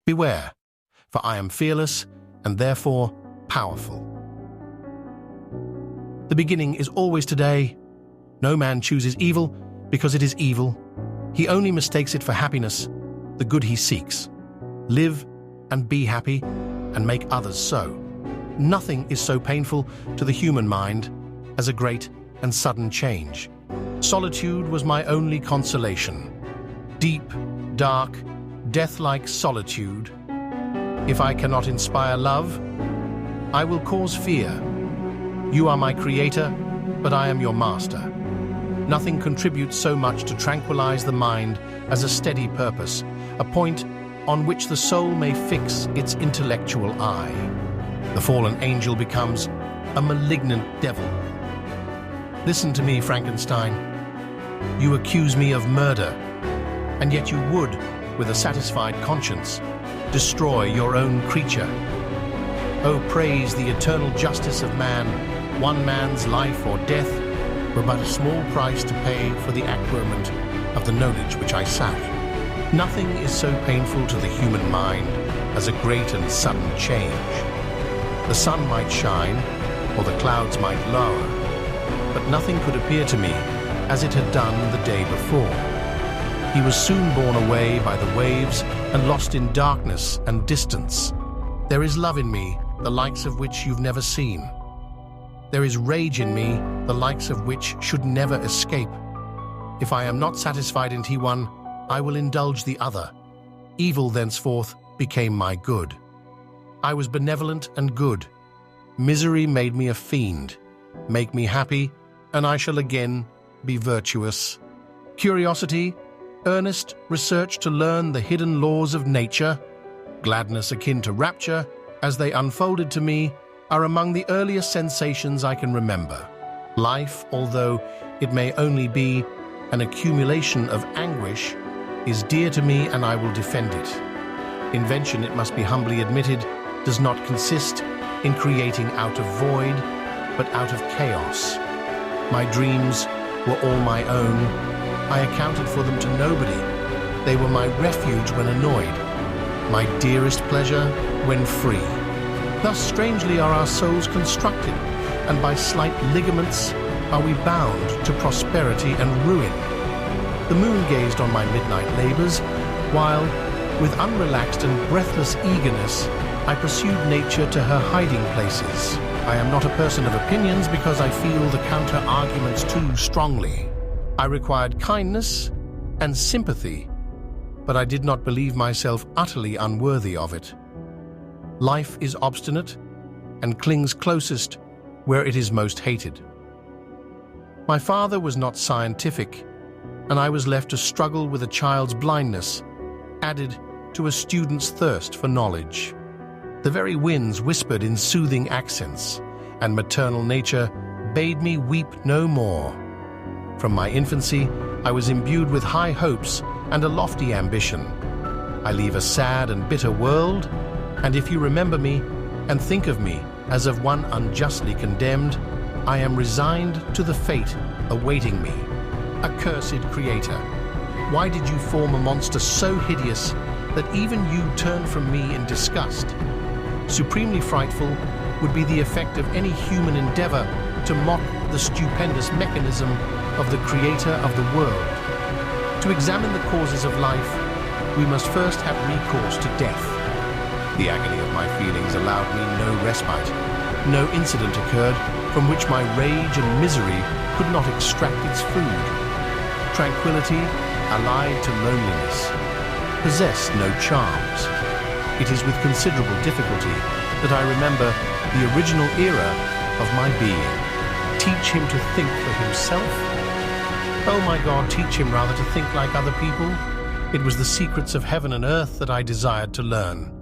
Beware, for I am fearless and therefore powerful. The beginning is always today. No man chooses evil because it is evil. He only mistakes it for happiness, the good he seeks. Live and be happy, and make others so. Nothing is so painful to the human mind as a great and sudden change. Solitude was my only consolation. Deep, dark, death-like solitude. If I cannot inspire love, I will cause fear. You are my creator, but I am your master. Nothing contributes so much to tranquilize the mind as a steady purpose, a point on which the soul may fix its intellectual eye. The fallen angel becomes a malignant devil. Listen to me, Frankenstein. You accuse me of murder, and yet you would, with a satisfied conscience, destroy your own creature. Oh, praise the eternal justice of man. One man's life or death were but a small price to pay for the acquirement of the knowledge which I sought. Nothing is so painful to the human mind as a great and sudden change. The sun might shine, or the clouds might lower, but nothing could appear to me as it had done the day before. He was soon borne away by the waves and lost in darkness and distance. There is love in me, the likes of which you've never seen. There is rage in me, the likes of which should never escape. If I am not satisfied in T1, I will indulge the other. Evil thenceforth became my good. I was benevolent and good. Misery made me a fiend. Make me happy, and I shall again be virtuous. Curiosity, earnest research to learn the hidden laws of nature, gladness akin to rapture, as they unfolded to me, are among the earliest sensations I can remember. Life, although it may only be an accumulation of anguish, is dear to me and I will defend it. Invention, it must be humbly admitted, does not consist in creating out of void, but out of chaos. My dreams were all my own. I accounted for them to nobody. They were my refuge when annoyed, my dearest pleasure when free. Thus strangely are our souls constructed, and by slight ligaments are we bound to prosperity and ruin. The moon gazed on my midnight labors, while, with unrelaxed and breathless eagerness, I pursued nature to her hiding places. I am not a person of opinions because I feel the counter-arguments too strongly. I required kindness and sympathy, but I did not believe myself utterly unworthy of it. Life is obstinate and clings closest where it is most hated. My father was not scientific, and I was left to struggle with a child's blindness, added to a student's thirst for knowledge. The very winds whispered in soothing accents, and maternal nature bade me weep no more. From my infancy, I was imbued with high hopes and a lofty ambition. I leave a sad and bitter world, and if you remember me and think of me as of one unjustly condemned, I am resigned to the fate awaiting me. Accursed Creator, why did you form a monster so hideous that even you turn from me in disgust? Supremely frightful would be the effect of any human endeavor to mock the stupendous mechanism of the Creator of the world. To examine the causes of life, we must first have recourse to death. The agony of my feelings allowed me no respite. No incident occurred from which my rage and misery could not extract its food. Tranquility, allied to loneliness, possessed no charms. It is with considerable difficulty that I remember the original era of my being. Teach him to think for himself? Oh my God, teach him rather to think like other people. It was the secrets of heaven and earth that I desired to learn.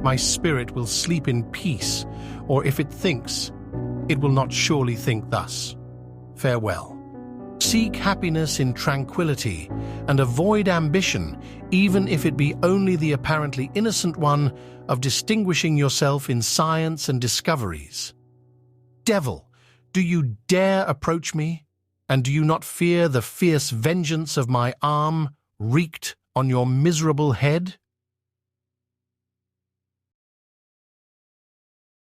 My spirit will sleep in peace, or if it thinks, it will not surely think thus. Farewell. Seek happiness in tranquility, and avoid ambition, even if it be only the apparently innocent one of distinguishing yourself in science and discoveries. Devil, do you dare approach me? And do you not fear the fierce vengeance of my arm wreaked on your miserable head?